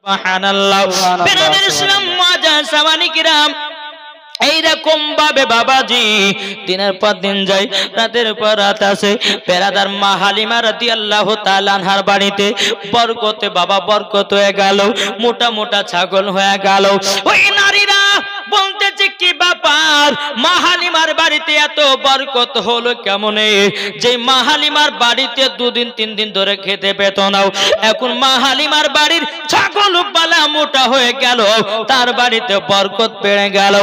সুবহানাল্লাহ। বিরাদর ইসলাম মুআজ্জাজ সামানি কিরাম, এইরকম ভাবে বাবাজি দিনের পর দিন যায়, রাতের পর রাত আসে। পেরাদার মা হালিমা রাদিয়াল্লাহু তাআলা আনহার বাড়িতে বরকতে বাবা বরকত হয়ে গেল, মোটা মোটা ছাগল হয়ে গেল। ওই নারীরা বলতেছে কি ব্যাপার, মা হালিমার বাড়িতে এত বরকত হলো কেমনে? যে মা হালিমার বাড়িতে 2 দিন 3 দিন ধরে খেতে পেত না, এখন মা হালিমার বাড়ির ছাগল পালা মোটা হয়ে গেল, তার বাড়িতে বরকত বেড়ে গেল।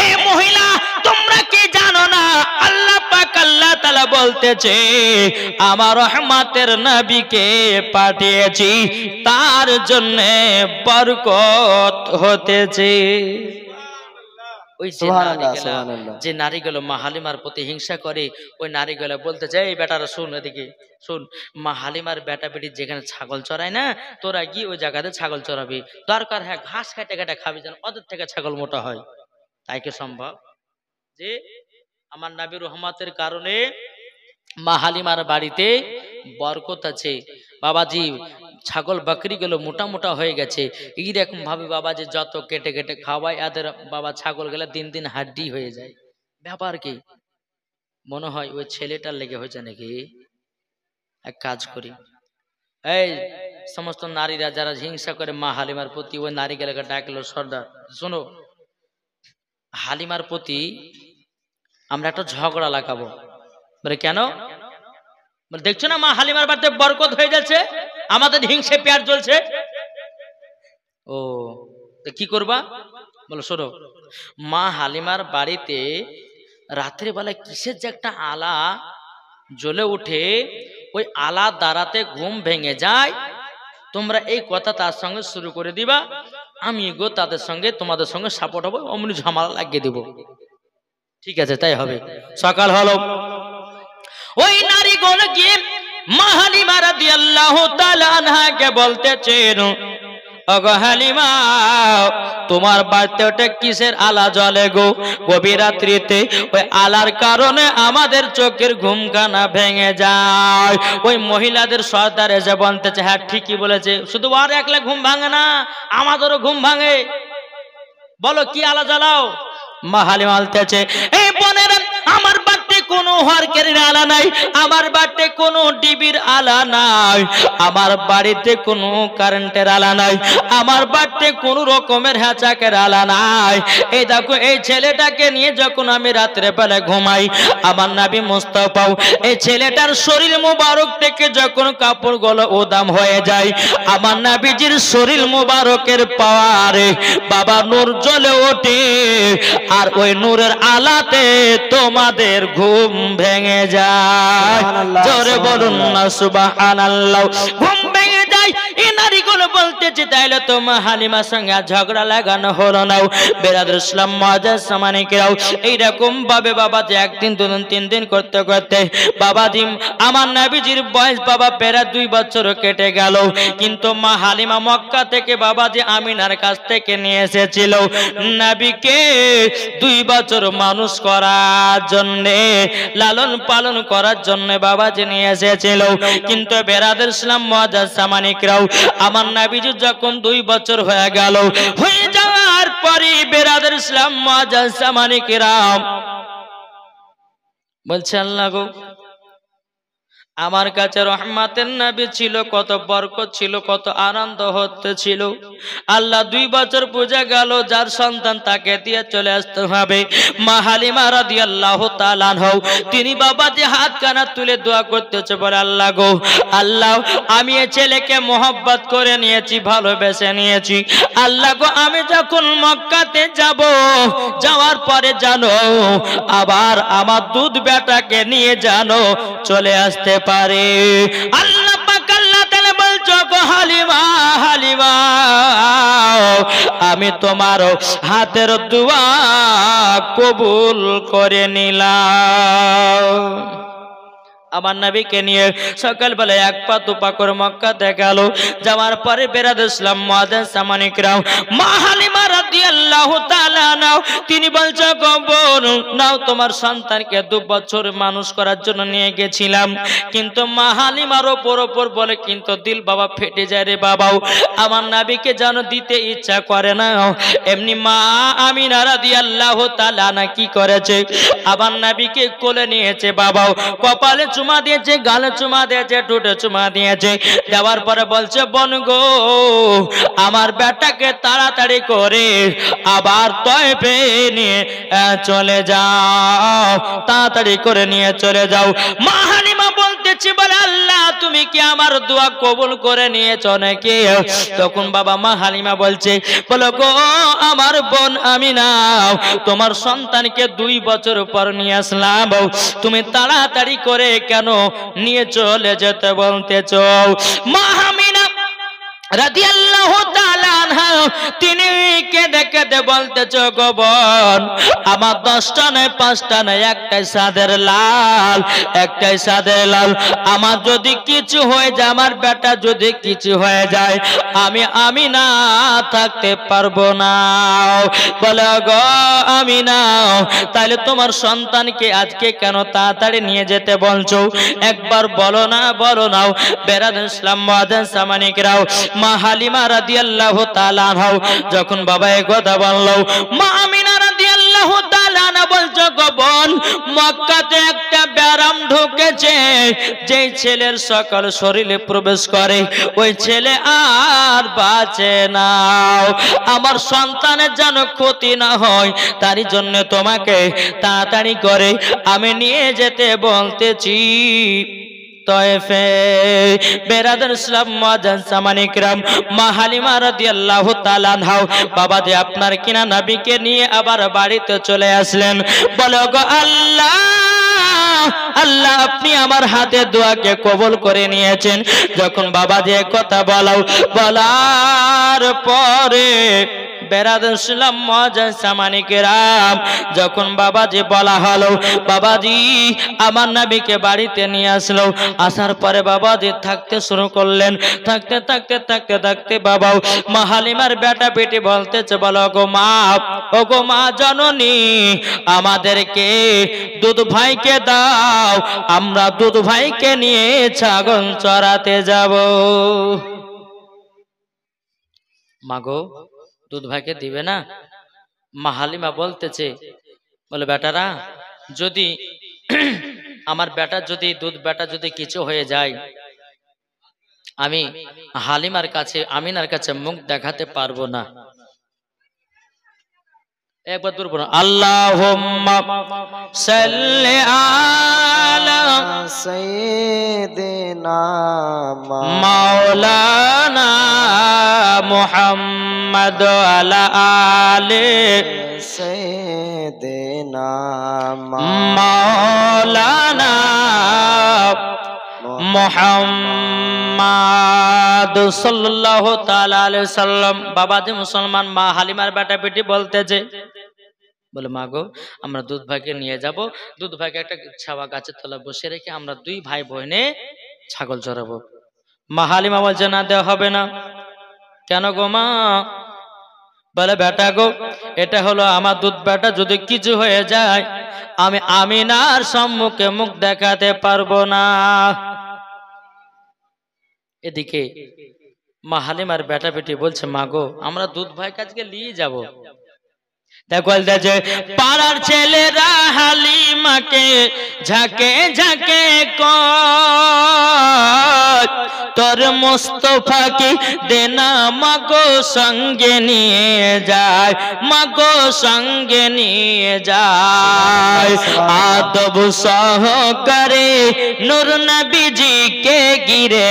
এই মহিলা, তোমরা কি জানো না আল্লাহ পাক আল্লাহ তাআলা বলতেছে আমার রহমতের নবীকে পাঠিয়েছি, তার জন্য বরকত হতেছে। ওই যে নারীগুলো মা হালিমার প্রতি হিংসা করে, ওই নারীগুলো বলতে চাই, এই বেটারা শুন, এদিকে শুন, মা হালিমার বেটা বেটি যেখানে ছাগল চড়ায় না, তোরা গিয়ে ওই জায়গাতে ছাগল চড়াবি, দরকার হ্যাঁ ঘাস কাটে কাটে খাবি, যেন ওদের থেকে ছাগল মোটা হয়। তাই কি সম্ভব যে আমার নবী রহমতের কারণে মা হালিমার বাড়িতে বরকত আছে? বাবাজি ছাগল বকরি গুলো মোটা মোটা হয়ে গেছে, এইরকম ভাবে বাবাজি যত কেটে কেটে খাওয়ায় এদের বাবা ছাগল গেলে দিন দিন হাড্ডি হয়ে যায়। ব্যাপার কি? মনে হয় ওই ছেলেটার লেগে হয়েছে নাকি? এক কাজ করি, এই সমস্ত নারীরা যারা হিংসা করে মা হালিমার প্রতি, ওই নারী গেলাকে ডাকলো, সর্দার শোনো, হালিমার প্রতি আমরা একটা ঝগড়া লাগাবো। বলে কেন? বলে দেখছো না মা হালিমার বাড়িতে বরকত হয়ে যাচ্ছে, আমাদের হিংসে পেট জ্বলছে। ও তো কি করবা? বলো শোনো, মা হালিমার বাড়িতে রাতের বেলায় কিসের যে একটা আলা জ্বলে উঠে, ওই আলা দাঁড়াতে ঘুম ভেঙে যায়, তোমরা এই কথা তার সঙ্গে শুরু করে দিবা, আমি গো তাদের সঙ্গে তোমাদের সঙ্গে সাপোর্ট হবো, অমনি ঝামেলা লাগিয়ে দিব। ঠিক আছে, তাই হবে। সকাল হলো, ওই নারীগণ গিয়ে মা হালিমা রাদিয়াল্লাহু তাআলা আনহাকে বলতেছেন, ওগো হালিমা, তোমার বাড়িতে ওটা কিসের আলা জ্বলে গো? গভীর রাত্রিতে ওই আলার কারণে আমাদের চোখের ঘুমখানা ভেঙে যায়। ওই মহিলাদের সর্দার এসে বলতেছে, হ্যাঁ ঠিকই বলেছে, শুধু আর একলা ঘুম ভাঙে না, আমাদেরও ঘুম ভাঙে। বলো কি আলা জ্বালাও? মা হালিমা বলতেছে, এই বোনেরা, আমার বাড়িতে কোনো হরকের আলা নাই, আমার বাড়িতে কোনো টিভির আলা নাই, আমার বাড়িতে কোনো কারেন্টের আলা নাই, আমার বাড়িতে কোনো রকমের হ্যাচাকের আলা নাই। এই দেখো, এই ছেলেটাকে নিয়ে যখন আমি রাত্রে বেলা ঘুমাই, আমার নবী মুস্তাফা এই ছেলেটার শরীর মুবারক থেকে যখন কাপড়গুলো উদাম হয়ে যায়, আমার নবীজির শরীর মুবারকের পাওয়ারে বাবা নূর জ্বলে ওঠে, আর ওই নূরের আলাতে তোমাদের ঘুম ভেঙে যায়। জোরে বলুন না সুবহানাল্লাহ। ঘুম ভেঙে যায়। এই নারীগুলো বলতেছে, তাইলে তো মা হালিমার সঙ্গে ঝগড়া লাগানো হলো না। বেরাদর ইসলাম মুআজ্জাজ সামানিকেরাও এইরকম ভাবে বাবা যে 1 দিন 2 দিন 3 দিন করতে করতে বাবাজি আমার নবীজির বয়স বাবা প্রায় 2 বছর কেটে গেল। কিন্তু মা হালিমা মক্কা থেকে বাবাজি আমিনার কাছ থেকে নিয়ে এসেছিল নবীকে 2 বছর মানুষ করার জন্য, লালন পালন করার জন্য বাবাজি নিয়ে এসেছিল। কিন্তু বেরাদর ইসলাম মুআজ্জাজ সামানিকরাও আমার নবীজি যখন 2 বছর হয়ে গেল, হয়ে যাওয়ার পরে বেরাদর ইসলাম মুআজ্জাজ সামানিকরাও বলছে, আল্লাহ গো, আমার কাছে রহমতের নবী ছিল, কত বরকত ছিল, কত আনন্দ হচ্ছিল। আল্লাহ 2 বছর পূজা গেল, যার সন্তান তাকে দিয়ে চলে আসতে হবে। মা হালিমা রাদিয়াল্লাহু তাআলা আনহা তিনি বাবা যে হাত কানা তুলে দোয়া করতেছে, বলে আল্লাহ গো, আল্লাহ আমি এই ছেলেকে মোহাব্বত করে নিয়েছি, ভালোবেসে নিয়েছি। আল্লাহ গো, আমি যখন মক্কাতে যাব, যাওয়ার পরে জানো আবার আমার দুধ বেটাকে নিয়ে জানো চলে আসতে পারে। আল্লাহ পাক আল্লাহ তাআলা বলছো, গো হালিমা, হালিমা, আমি তোমার হাতের দোয়া কবুল করে নিলাম। আমার নবীকে নিয়ে সকালবেলা এক পা দুপা করে মক্কাতে গেল। যাওয়ার পরে বেরাদ ইসলাম মুআজ্জিজ সামানিকরাম মা হালিমা রাদিয়াল্লাহু তাআলা নাও তিনি বলছে গো বোন নাও তোমার সন্তানকে 2 বছর মানুষ করার জন্য নিয়ে গেছিলাম, কিন্তু মা হালিমার ওপর বলে কিন্তু দিল বাবা ফেটে যায় রে বাবাও, আমার নবীকে যেন দিতে ইচ্ছা করে না। এমনি মা আমিনা রাদিয়াল্লাহু তাআলা না কি করেছে, আমার নবীকে কোলে নিয়েছে বাবাও, কপালে চুমা দিয়েছে, গালে চুমা দিয়েছে, ঠোঁটে চুমা দিয়েছে। দেওয়ার পরে বলছে বোন গো আমার বেটাকে তাড়াতাড়ি করে আবার তয়েফে নিয়ে চলে যাও, তাড়াতাড়ি করে নিয়ে চলে যাও। মা হালিমা বলতেছি বলে আল্লাহ তুমি কি আমার দোয়া কবুল করে নিয়েছো নাকি? তখন বাবা মা হালিমা বলছে বলো গো আমার বোন আমিনা তোমার সন্তানকে 2 বছর পর নিয়ে আসলাম, তুমি তাড়াতাড়ি করে কেন নিয়ে চলে যেতে বলতেছ? মা আমিনা রাদিয়াল্লাহু তাআলা আনহা তিনি কেঁদে কেঁদে বলতেছ গো বোন আমার 10টা নয় 5টা নয় একটাই সাদের লাল, একটাই সাদের লাল, আমার যদি কিছু হয়ে যায় আমার বেটা যদি কিছু হয়ে যায় আমি না থাকতে পারবো না। বলে গো আমিনা তাহলে তোমার সন্তানকে আজকে কেন তাড়াতাড়ি নিয়ে যেতে বলছো একবার বলো না, বলো নাও। বেরাদ ইসলাম মুআজ্জিজ সামানিকরাও মা হালিমা রাদিয়াল্লাহু তাআলা আনহা যখন বাবা এই কথা বললো মা আমিনা রাদিয়াল্লাহু তাআলা আনহা বলছো গো বোন মক্কাতে একটা ব্যারাম ঢুকেছে, যেই ছেলের সকল শরীরে প্রবেশ করে ওই ছেলে আর বাঁচে না, আমার সন্তানের যেন ক্ষতি না হয় তারই জন্য তোমাকে তাড়াতাড়ি করে আমি নিয়ে যেতে বলতেছি তয়েফে। বেরাদার ইসলাম মুআজ্জিজ সামানিকরাম মা হালিমা রাদিয়াল্লাহু তাআলা আনহা বাবা যে আপনার কিনা নবীকে নিয়ে আবার বাড়িতে চলে আসলেন। বলো গো আল্লাহ আল্লাহ আপনি আমার হাতে দোয়াকে কবুল করে নিয়েছেন। যখন বাবা যে কথা বলার পরে বেরাদার ইসলাম মুআজ্জিজ সামানিকরাম যখন বাবাজি বলা হলো বাবাজি আমার নবীকে বাড়িতে নিয়ে আসলো, আসার পরে বাবাজি থাকতে শুরু করলেন। থাকতে থাকতে থাকতে থাকতে বাবাও মা হালিমার বেটা বেটি বলতেছে বলো গো মা ও গো মা জননী আমাদেরকে দুধ ভাইকে দাও, আমরা দুধ ভাইকে নিয়ে ছাগল চড়াতে যাব। মাগো দুধ ভাইকে দিবে না? মা হালিমা বলতেছে বলে বেটারা যদি আমার বেটা যদি দুধ বেটা যদি কিছু হয়ে যায় আমি হালিমার কাছে আমিনার কাছে মুখ দেখাতে পারবো না। একবার দূর বলুন আল্লাহুম্মা সাল্লি আলা সাইয়্যিদিনা মাওলানা মুহাম্মদ আলা আলি সাইয়্যিদিনা মাওলানা মুহাম্মদ সাল্লাল্লাহু তাআলা আলাইহি সাল্লাম। বাবাজি মুসলমান মা হালিমার বেটা বেটি বলতেছে বলে মা গো আমরা দুধ ভাইকে নিয়ে যাব, দুধ ভাইকে একটা ছাওয়া গাছের তলা বসে রেখে আমরা 2 ভাই বোনে ছাগল চড়াবো। মা হালিমা বলছে না দেওয়া হবে না। কেন গো মা? বলে বেটা গো এটা হলো আমার দুধ বেটা, যদি কিছু হয়ে যায় আমি আমিনার সম্মুখে মুখ দেখাতে পারবো না। এদিকে মা হালিমার বেটা বেটি বলছে মা গো আমরা দুধ ভাই কাজকে নিয়ে যাব। দেখো পাড়ার ছেলেরা হালিমাকে ঝাঁকে ঝাঁকে তোর মোস্তফাকে দেনা মাগো সঙ্গে নিয়ে যায়, মাগো সঙ্গে নিয়ে যায়। আদব সহকারে নূর নবীজিকে ঘিরে,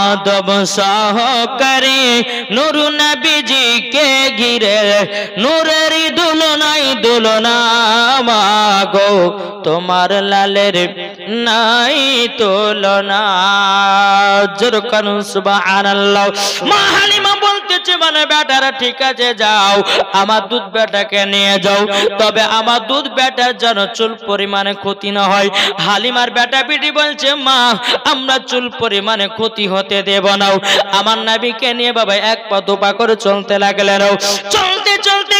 আদব সহকারে নূর নবীজিকে ঘিরে নূরের দুলনাই দুলনা মাগো তোমার লালের নাই তুলনা। জোরে কানু সুবহানাল্লাহ। মা হালিমা বলতেছে মানে বেটারা ঠিক আছে যাও, আমার দুধ বেটাকে নিয়ে যাও, তবে আমার দুধ বেটার যেন চুল পরিমাণে ক্ষতি না হয়। হালিমার বেটা বিটি বলছে মা আমরা চুল পরিমাণে ক্ষতি হতে দেব না। আমার নবীকে নিয়ে বাবা এক পা দুপা করে চলতে লাগলেন। চলতে চলতে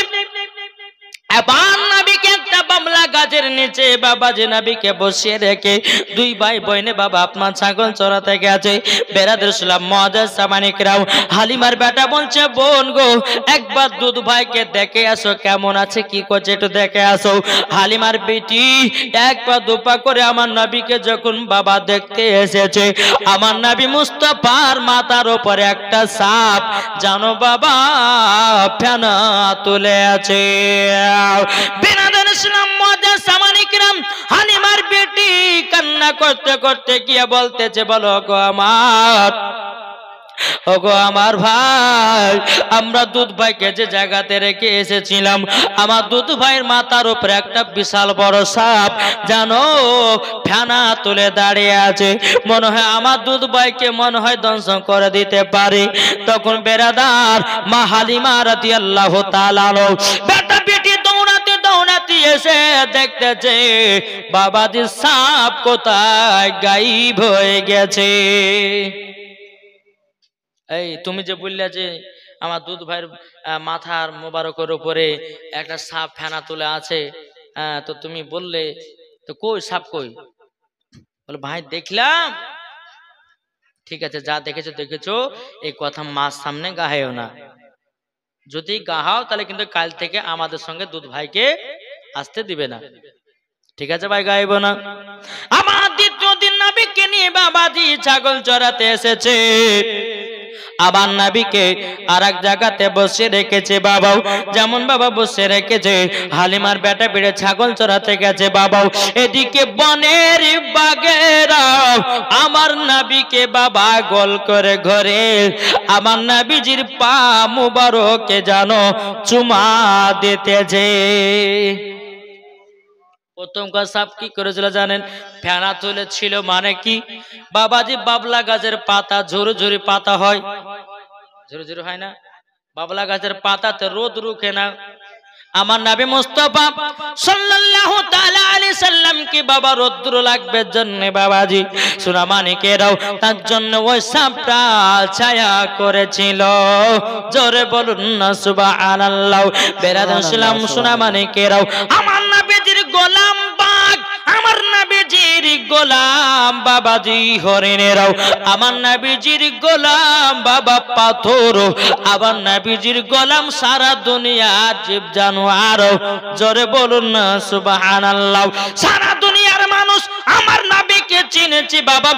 এবার নবীকে একটা বাবলা গাছের নিচে বাবাজি নবীকে বসিয়ে রেখে দুই ভাই বোনে বাবা আপনার ছাগল চড়াতে গেছে। বেরাদুল ইসলাম মুআজ্জাজ সামানিকরাম, হালিমার বেটা বলছে বোন গো একবার দুধ ভাইকে দেখে আসো, কেমন আছে কি করছে একটু দেখে আসো। হালিমার বেটি এক পা দুপা করে আমার নবীকে যখন বাবা দেখতে এসেছে, আমার নবী মুস্তাফার মাথার উপরে একটা সাপ জানো বাবা ফেনা তুলে আছে। বেরাদুল ইসলাম মুআজ্জাজ সামানিকরাম, হালিমার বেটি কান্না করতে করতে গিয়ে বলতেছে বলো গো আমার, ওগো আমার ভাই, আমরা দুধ ভাইকে যে জায়গাতে রেখে এসেছিলাম, আমার দুধ ভাইয়ের মাথার উপরে একটা বিশাল বড় সাপ জানো ফেনা তুলে দাঁড়িয়ে আছে, মনে হয় আমার দুধ ভাইকে মনে হয় ধ্বংস করে দিতে পারে। তখন বেরাদার মা হালিমা রাদিয়াল্লাহু তাআলা বেটা বেটি দৌড়াতে দৌড়াতে এসে দেখতেছে বাবাজি সাপ কোথায় গায়েব হয়ে গেছে। এই তুমি যে বললে যে আমার দুধ ভাইয়ের মাথার মোবারকের উপরে একটা সাপ ফেনা তুলে আছে, তো তুমি বললে তো কই সাপ কই? বলে ভাই দেখলাম। ঠিক আছে যা দেখেছো দেখেছো, এই কথা মার সামনে গাহাও না। যদি গাহাও তাহলে কিন্তু কাল থেকে আমাদের সঙ্গে দুধ ভাইকে আসতে দিবে না। ঠিক আছে ভাই গাইব না। আমার দ্বিতীয় দিন নবীকে নিয়ে বাবাজি ছাগল চড়াতে এসেছে। আবার নবীকে আর এক জায়গাতে বসে রেখেছে বাবাও, যেমন বাবা বসে রেখেছে হালিমার বেটা বেড়ে ছাগল চড়াতে গেছে বাবাও। এদিকে বনের বাগেরা আমার নবীকে বাবা গোল করে ঘরে আমার নবীজির পা মুবারকে জানো চুমা দিতেছে। প্রথম কাজ সাপ কি করেছিল জানেন? ফেনা তুলেছিল। মানে কি বাবাজি বাবলা গাছের পাতা ঝুরু ঝুরি পাতা হয়, ঝুরু ঝুরু হয় না? বাবলা গাছের পাতাতে রোদ রুখে না। আমার নবী মুস্তাফা সাল্লাল্লাহু তাআলা আলাইহি সাল্লাম কি বাবা রোদ্র লাগবে জন্য বাবাজি সোনামানিকেরাও তার জন্য ওই সাপটা ছায়া করেছিল। জোরে বলুন না সুবহানাল্লাহ। বেরাদুল ইসলাম সোনামানিকেরাও, আমার নবীজির গোলাম বাঘ, আমার নবীজির গোলাম বাবাজি হরিণেরাও, আমার নবীজির গোলাম বাবা পাথর, আমার নবীজির গোলাম সারা দুনিয়ার জীব জানোয়ার। জোরে বলুন না সুবহানাল্লাহ। সারা দুনিয়ার মানুষ আমার নবীকে চিনেছে বাবা,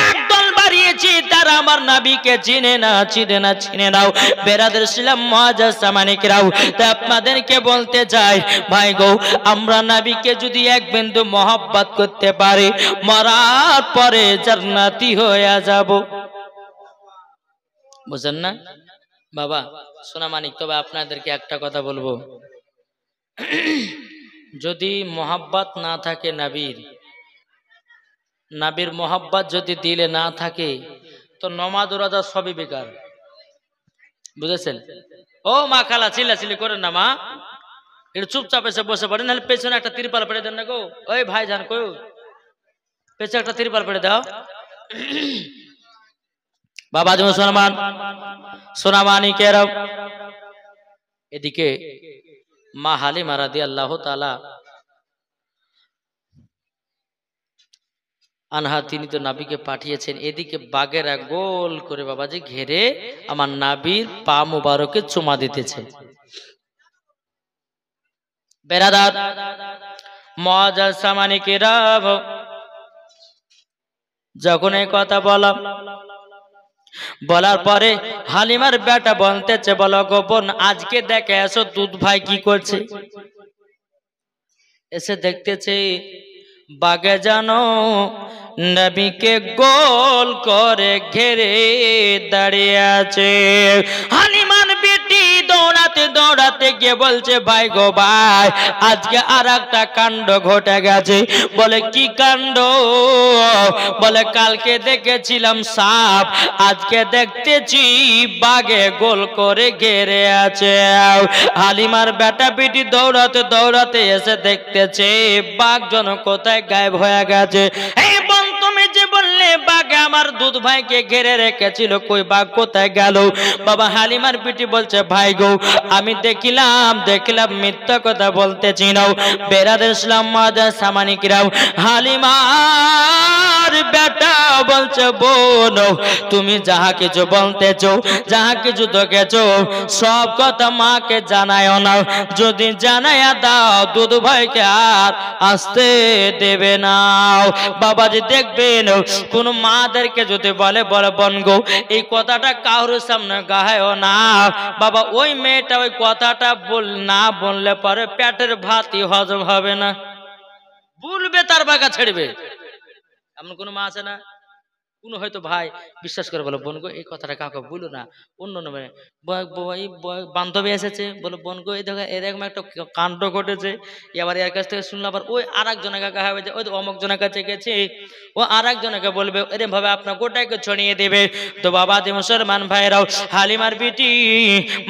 একদল বাড়িয়েছি তারা আমার নবীকে চিনে না, চিনে না, চিনে নাও। বেরাদুল ইসলাম মুআজ্জাজ সামানিকরাও, তাই আপনাদেরকে বলতে চাই ভাই গো, আমরা নবীকে যদি এক বিন্দু মহব্বত করতে পারি মরার পরে জান্নাতি হয়ে যাব। বুঝেন না বাবা সোনামানিক? তবে আপনাদেরকে একটা কথা বলবো, যদি মহব্বত না থাকে নবীর মহব্বত যদি দিলে না থাকে তো নমাজ রোজা সবই বেকার। বুঝেছেন? ও মা খালা চিল্লাচিল্লি করেন না মা, একটু চুপচাপ এসে বসে পড়েন, নাহলে পেছনে একটা তিরপাল পেড়ে দেন না গো। ওই ভাই যান কই, পেছনে একটা তিরপাল পেড়ে দাও। বাবাজি মুসলমান সোনামানিকেরাও, এদিকে মা হালিমা রাদিয়াল্লাহু তাআলা আনহা তিনি তো নবীকে পাঠিয়েছেন, এদিকে বাগেরা গোল করে বাবাজি ঘেরে আমার নবীর পা মুবারকে চুমা দিতেছে। বেরাদার মুআজ্জাজ সামানিকেরাম, যখন এই কথা বলার পরে হালিমার বেটা বলতেছে বলো গো বোন আজকে দেখে এসো দুধ ভাই কি করছে। এসে দেখতেছে বাগে জানো নবীকে গোল করে ঘেরে দাঁড়িয়ে আছে। হালিমার বেটি দৌড়াতে দৌড়াতে দৌড়াতে গিয়ে বলছে ভাই গো ভাই, আজকে আর একটা কাণ্ড ঘটে গেছে। বলে কি কাণ্ড? বলে কালকে দেখেছিলাম সাপ, আজকে দেখতেছি বাঘে গোল করে ঘেরে আছে। হালিমার বেটা বেটি দৌড়াতে দৌড়াতে এসে দেখতেছে বাঘ যেন কোথায় গায়েব হয়ে গেছে। এই বোন, তুমি যে বললে বাঘে আমার দুধ ভাইকে ঘিরে রেখেছিল, কই বাঘ কোথায় গেল? বাবা হালিমার বেটি বলছে ভাই গো, আমি দেখলাম মিথ্যা কথা বলতেছি না। বেরাদের ইসলাম মাদার সামানিকরাও, হালিমার বেটা বলছে বোন, তুমি যাহা কিছু বলতেছো, যাহা কিছু দেখেছো, সব কথা মাকে জানায় না। যদি জানাইয়া দাও দুধ ভাইকে আর আসতে দেবে না। বাবাজি দেখবেন কোন মাদেরকে যদি বলে বোন গো, এই কথাটা কারোর সামনে গায়ও না। বাবা ওই মেয়েটা ওই কথাটা না বললে পরে পেটের ভাতই হজম হবে না, বলবে তার বাগা ছেড়বে। এমন কোন মা আছে না? কোন হয়তো ভাই বিশ্বাস করে বলো বোন গো এই কথাটা কাউকে বলো না, অন্য বান্ধবী এসেছে, বলো বোন গো এই দেখো এরকম একটা কাণ্ড ঘটেছে। এবার এর কাছ থেকে শুনলাম, আবার ওই আর একজনের কাছে হবে যে ওই অমুক জনের কাছে গেছে, ও আর একজনকে বলবে, এরকম ভাবে আপনার গোটাকে ছড়িয়ে দেবে। তো বাবা যে মুসলমান ভাইরাও, হালিমার বিটি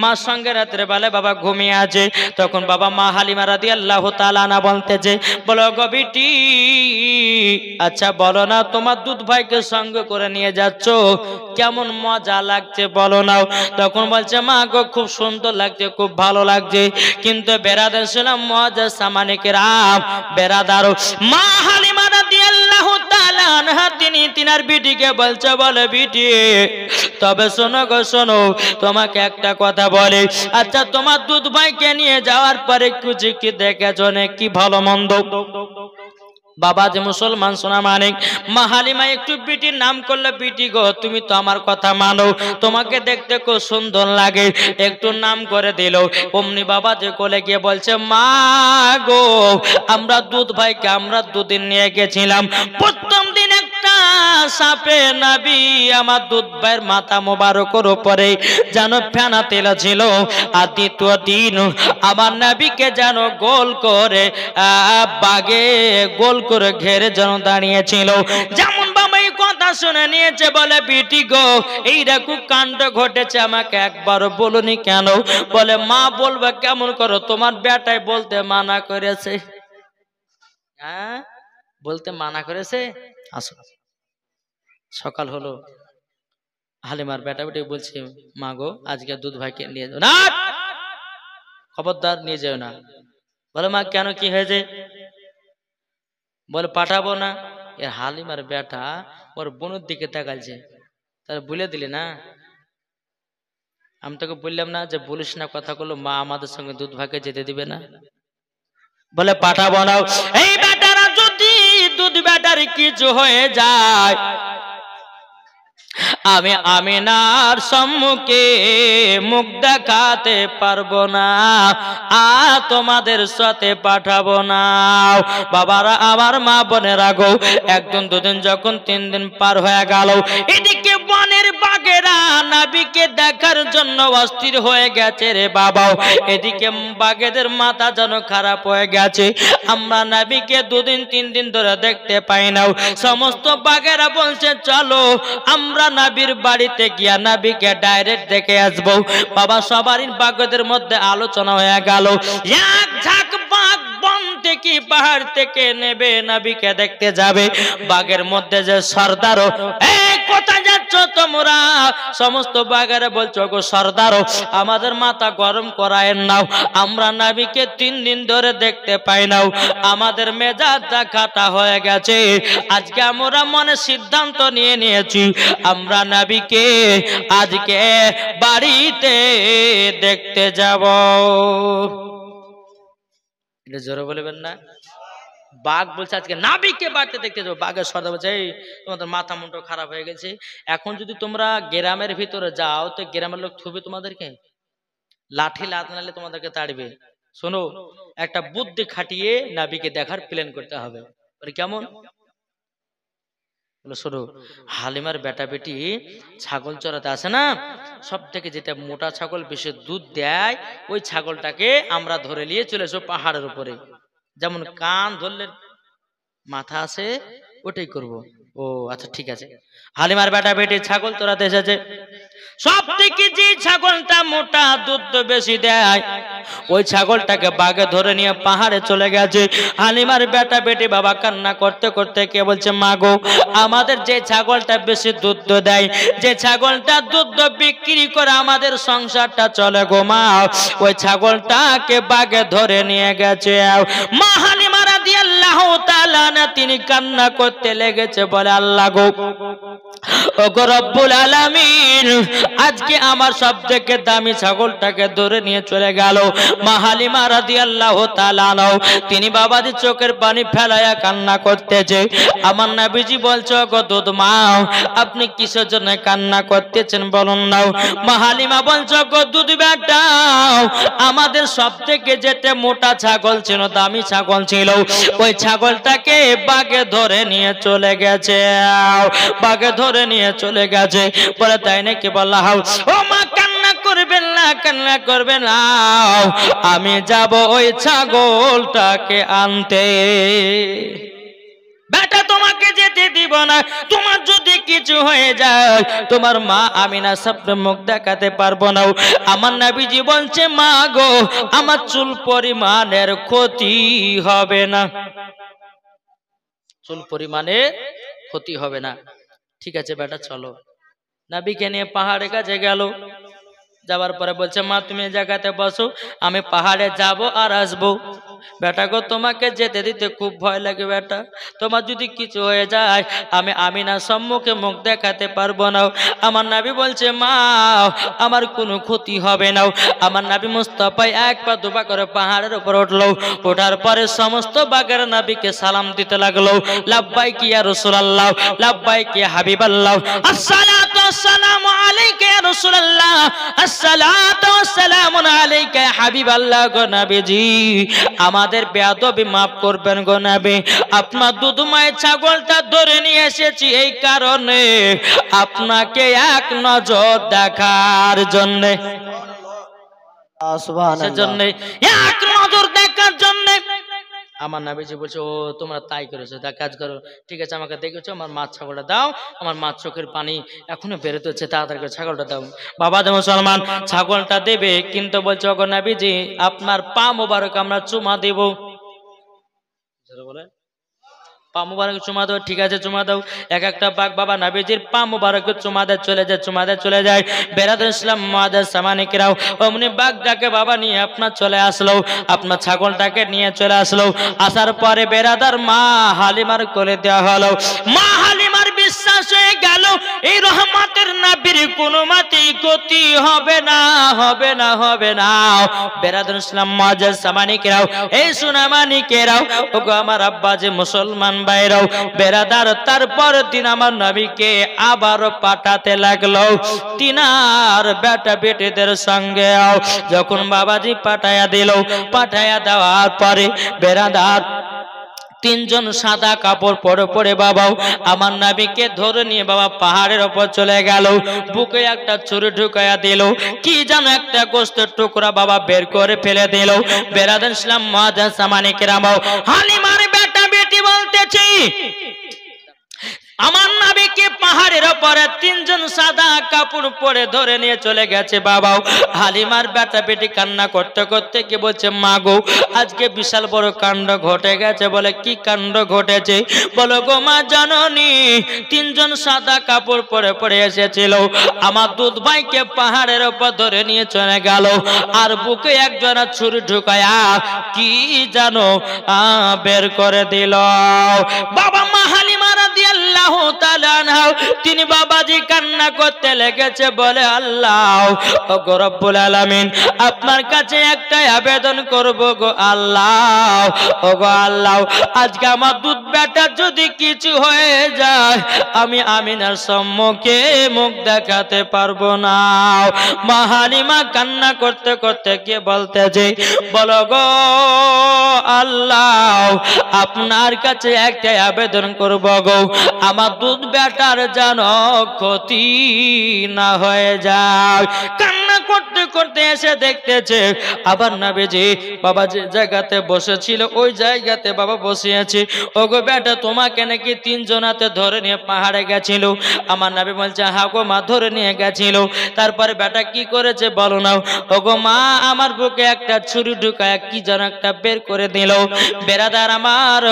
মার সঙ্গে রাত্রে বেলা বাবা ঘুমিয়ে আছে। তখন বাবা মা হালিমা রাদিয়াল্লাহু তাআলা আনহা বলতেছে, বলো গো বিটি, আচ্ছা বলো না তোমার দুধ ভাইকে সঙ্গ করে নিয়ে যাচ্ছ, কেমন মজা লাগছে বলো না। তখন বলছে মা গো খুব সুন্দর লাগছে, খুব ভালো লাগছে, কিন্তু বেরাদার ছিলাম মজা সামানিকেরাম বেরাদার মা হালিমা রাদিয়াল্লাহু তাআলা আনহা তিনি তিনার বিটিকে বলছে, বলে বিটি তবে শোনো গো শোনো, তোমাকে একটা কথা বলে, আচ্ছা তোমার দুধ ভাইকে নিয়ে যাওয়ার পরে কিছু কি দেখেছো কি ভালো মন্দ? বাবা যে মুসলমান সোনা মানিক, মা হালিমা একটু বিটির নাম করলে, বিটি গো তুমি তো আমার কথা মানো, তোমাকে দেখতে খুব সুন্দর লাগে, একটু নাম করে দিল। অমনি বাবা যে কোলে গিয়ে বলছে মা গো, আমরা দুধ ভাইকে আমরা দুদিন নিয়ে গেছিলাম, প্রথম দিন একটা সাপে নাবি আমার দুধ ভাইয়ের মাথা মোবারকের উপরে যেন ফেনা তেল ছিল, আর দ্বিতীয় দিন আমার নাবিকে যেন গোল করে বাগে গোল করে ঘেরে যেন দাঁড়িয়েছিল। যেমন বাবা এই কথা শুনে নিয়েছে, বলে বিটি গো এইরকম কাণ্ড ঘটেছে, আমাকে একবার বলুনি কেন? বলে মা বলবে কেমন করো, তোমার বেটাই বলতে মানা করেছে। হ্যাঁ বলতে মানা করেছে। আসো সকাল হলো, হালিমার বেটা বেটি বলছে মা গো আজকে দুধ ভাইকে নিয়ে যাও না, খবরদার নিয়ে যাও না। বলে মা কেন কি হয়েছে? বলে পাঠাবো না। এর হালিমার বেটা ওর বোনের দিকে তাকাইছে, তাহলে বলে দিলি না, আমি তোকে বললাম না যে বলিস না কথাগুলো, মা আমাদের সঙ্গে দুধ ভাগে যেতে দিবে না। বলে পাঠাবো না। এই বেটারা যদি দুধ বেটার কিছু হয়ে যায়, আমি আমিনার সম্মুখে মুখ দেখাতে পারবো না, আর তোমাদের সাথে পাঠাবো না। বাবারা আমার মা বোনেরা গো, একদিন দুদিন যখন 3 দিন পার হয়ে গেল, এদিকে বনের বাঘেরা নাবিকে দেখার জন্য অস্থির হয়ে গেছে রে বাবা। এদিকে বাঘেদের মাথা যেন খারাপ হয়ে গেছে, আমরা নাবিকে 2 দিন 3 দিন ধরে দেখতে পাই না। সমস্ত বাঘেরা বলছে চলো আমরা নাবির বাড়িতে গিয়া নাবিকে ডাইরেক্ট দেখে আসবো। বাবা সবারই বাঘেদের মধ্যে আলোচনা হয়ে গেল, এক ঝাঁক বাঘ বন থেকে পাহাড় থেকে নেবে নাবিকে দেখতে যাবে। বাঘের মধ্যে যে সর্দারও, এই কোথায় যাচ্ছ তোমরা? সমস্ত বাঘেরা বলছো গো সর্দারও আমাদের মাথা গরম করায়েন নাও, আমরা নাবিকে 3 দিন ধরে দেখতে পাই নাও, আমাদের মেজাজটা খাটা হয়ে গেছে, আজকে আমরা মনে সিদ্ধান্ত নিয়ে নিয়েছি আমরা নাবিকে আজকে বাড়িতে দেখতে যাব। এটা জোরে বলবেন না? বাঘ বলছে আজকে নাবিককে বাড়িতে দেখতে যাবো। বাঘের সর্দার বলছে এই তোমাদের মাথা মুন্ডো খারাপ হয়ে গেছে, এখন যদি তোমরা গ্রামের ভিতরে যাও তো গ্রামের লোক থুবে তোমাদেরকে, লাঠি লাত নালে তোমাদেরকে তাড়বে। শোনো একটা বুদ্ধি খাটিয়ে নাবিকে দেখার প্ল্যান করতে হবে। কেমন? শোনো, হালিমার বেটা বেটি ছাগল চড়াতে আসে না, সব থেকে যেটা মোটা ছাগল বেশি দুধ দেয় ওই ছাগলটাকে আমরা ধরে নিয়ে চলে এসো পাহাড়ের উপরে, যেমন কান ধরলে মাথা আছে ওটাই করব। ও আচ্ছা ঠিক আছে। হালিমার বেটা বেটি ছাগল চড়াতে এসেছে, সব থেকে যে ছাগলটা মোটা দুধ বেশি দেয় ওই ছাগলটাকে বাগে ধরে নিয়ে পাহাড়ে চলে গেছে। হালিমার বেটা বেটি বাবা কান্না করতে করতে কে বলছে, মা গো আমাদের যে ছাগলটা বেশি দুধ দেয়, যে ছাগলটা দুধ বিক্রি করে আমাদের সংসারটা চলে গো মা, ওই ছাগলটাকে বাগে ধরে নিয়ে গেছে। মা হালিমা রাদিয়াল্লাহু তাআলা না তিনি কান্না করতে লেগেছে, বলে আল্লাহ গো, ওগো রব্বুল আলামিন, আজকে আমার সবথেকে দামি ছাগলটাকে ধরে নিয়ে চলে গেল। মা হালিমা রাদিয়াল্লাহু তাআলা তিনি বাবাজি চোখের পানি ফেলায়া কান্না করতেছে। আমার নবীজি বলছে, ওগো দুধ মা আপনি কিসের জন্য কান্না করতেছেন বলুন না। মা হালিমা বলছে, ওগো দুধ বেটা আমাদের সবথেকে যেটা মোটা ছাগল ছিল, দামি ছাগল ছিল, ওই ছাগলটাকে বাগে ধরে নিয়ে চলে গেছে, বাগে ধরে নিয়ে চলে গেছে। বলে তাই নাকি? বললা হাও। ও মা কান্না করবেন না, কান্না করবেন না, আমি যাব ওই ছাগলটাকে আনতে। বেটা তোমাকে যেতে দিব না, তোমার যদি কিছু হয়ে যায় তোমার মা আমিনা সামনে মুখ দেখাতে পারবো না। আমার নবীজি বলছে, মা গো আমার চুল পরিমাণের ক্ষতি হবে না, চুল পরিমাণে ক্ষতি হবে না। ঠিক আছে বেটা চলো। নবীকে নিয়ে পাহাড়ের কাছে গেল, যাবার পরে বলছে, মা তুমি জায়গাতে বসো, আমি পাহাড়ে যাব আর আসবো। বেটা গো তোমাকে যেতে দিতে খুব ভয় লাগে বেটা, তোমার যদি কিছু হয়ে যায় আমি আমিনার সম্মুখে মুখ দেখাতে পারবো না। আমার নবী বলছে, মা আমার কোনো ক্ষতি হবে না। আমার নবী মুস্তাফা এক পা দুপা করে পাহাড়ের উপর উঠলো, ওঠার পরে সমস্ত বাগের নবীকে সালাম দিতে লাগলো, লাব্বাইক ইয়া রাসূলুল্লাহ, লাব্বাইক ইয়া হাবিবাল্লাহ, আসসালাতু ওয়াসসালামু আলাইকা ইয়া রাসূলুল্লাহ, আসসালাতু ওয়াসসালামু আলাইকা ইয়া হাবিবাল্লাহ। গো নবীজি আমাদের বেয়াদবি মাফ করবেন গো নবী, আপনার দুধময় ছাগলটা ধরে নিয়ে এসেছি এই কারণে আপনাকে এক নজর দেখার জন্য, এক নজর দেখার জন্য। আমার নবীজি বলছে, ও তোমরা তাই করেছো, তা কাজ করো, ঠিক আছে আমাকে দেখেছো, আমার মাছ ছাগলটা দাও, আমার মাছ চোখের পানি এখনো বেরোতে হচ্ছে, তাড়াতাড়ি করে ছাগলটা দাও। বাবা যে মুসলমান ছাগলটা দেবে, কিন্তু বলছে, ওগো নবীজি আপনার পা মোবারক আমরা চুমা দেব। বলে পা মুবারক চুমা দাও। ঠিক আছে চুমা দাও। এক একটা বাঘ বাবা নবীজির পা মুবারক চুমা দেয়, চলে যায়, চুমা দেয় চলে যায়। বেরাদুল ইসলাম মুআজ্জাজ সামানিকরাও অমনি বাঘটাকে বাবা নিয়ে আপনার চলে আসলো, আপনার ছাগলটাকে নিয়ে চলে আসলো। আসার পরে বেরাদার মা হালিমার কোলে দেওয়া হলো। মা হালিমার বিশ্বাস হয়ে গেল এই রহমতের নবীর কোনো মতেই ক্ষতি হবে না, হবে না, হবে না। বেরাদুল ইসলাম মুআজ্জাজ সামানিকরাও, এই সুনামানিকেরাও, ওগো আমার আব্বা যে মুসলমান বাইরাও বেরাদার, তারপর দিন আমার নবীকে আবার পাঠাতে লাগলো তিনার বেটা বেটিদের সঙ্গে। যখন বাবাজি পাঠায়া দিল, পাঠায়া দেওয়ার পরে বেরাদার তিনজন সাদা কাপড় পরে পরে বাবাও আমার নবীকে ধরে নিয়ে বাবা পাহাড়ের ওপর চলে গেল। বুকে একটা ছুরি ঢুকাইয়া দিল, কি যেন একটা গোস্তের টুকরা বাবা বের করে ফেলে দিল। বেরাদার ইসলাম মুআজ্জাজ সামানিকরাম, হালিমার বেটা বেটি বলতেছি আমার নবীকে পাহাড়ের উপরে তিনজন সাদা কাপড় পরে ধরে নিয়ে চলে গেছে। বাবাও হালিমার বেটা বেটি কান্না করতে করতে কি বলছে, মা গো আজকে বিশাল বড় কাণ্ড ঘটে গেছে। বলে কি কাণ্ড ঘটেছে? বলো গো মা জননী, তিনজন সাদা কাপড় পরে পরে এসেছিল, আমার দুধ ভাইকে পাহাড়ের উপর ধরে নিয়ে চলে গেল, আর বুকে একজনা ছুরি ঢুকায়া কি জানো বের করে দিল। বাবা মা হালিমা রাদিয়াল্লাহু তাআলা আনহা তিনি বাবাজি কান্না করতে লেগেছে। বলে আল্লাহ ওগো রব্বুল আলামিন, আপনার কাছে একটাই আবেদন করব গো আল্লাহ, ওগো আল্লাহ আজকে আমার দুধ বেটা যদি কিছু হয়ে যায় আমি আমিনার সম্মুখে মুখ দেখাতে পারবো না। মা হালিমা কান্না করতে করতে কে বলতেছে, বলো গো আল্লাহ আপনার কাছে একটাই আবেদন করব গো, আমার দুধ বেটার যেন ক্ষতি না হয়ে যায়। কান্না করতে করতে এসে দেখতেছে আবার নবীজি বাবা যে জায়গাতে বসেছিল ওই জায়গাতে বাবা বসে আছে। ওগো বেটা তোমাকে নাকি তিনজনাতে ধরে নিয়ে পাহাড়ে গেছিল। আমার নবী বলছে হ্যাঁ গো মা ধরে নিয়ে গেছিল। তারপরে বেটা কি করেছে বলো না। ওগো মা আমার বুকে একটা ছুরি ঢুকায় কি যেন একটা বের করে দিল। বেরাদার আমার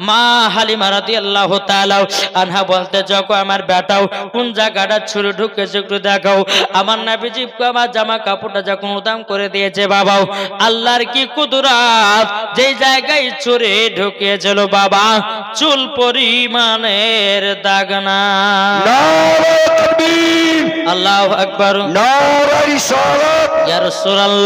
মা হালিমা রাদিয়াল্লাহু তাআলা আনহা বলতে যখন আমার বেটাও কোন জায়গাটা ছুরি ঢুকেছে একটু দেখাও। আমার নবীজি আমার জামা কাপড়টা যখন উদাম করে দিয়েছে বাবাও আল্লাহর কি কুদরত, যেই জায়গায় ছুরি ঢুকিয়েছিল বাবা চুল পরিমাণের দাগ না। নারে তাকবীর, আল্লাহু আকবার, নারে রিসালাত। ইয়া রাসূলুল্লাহ।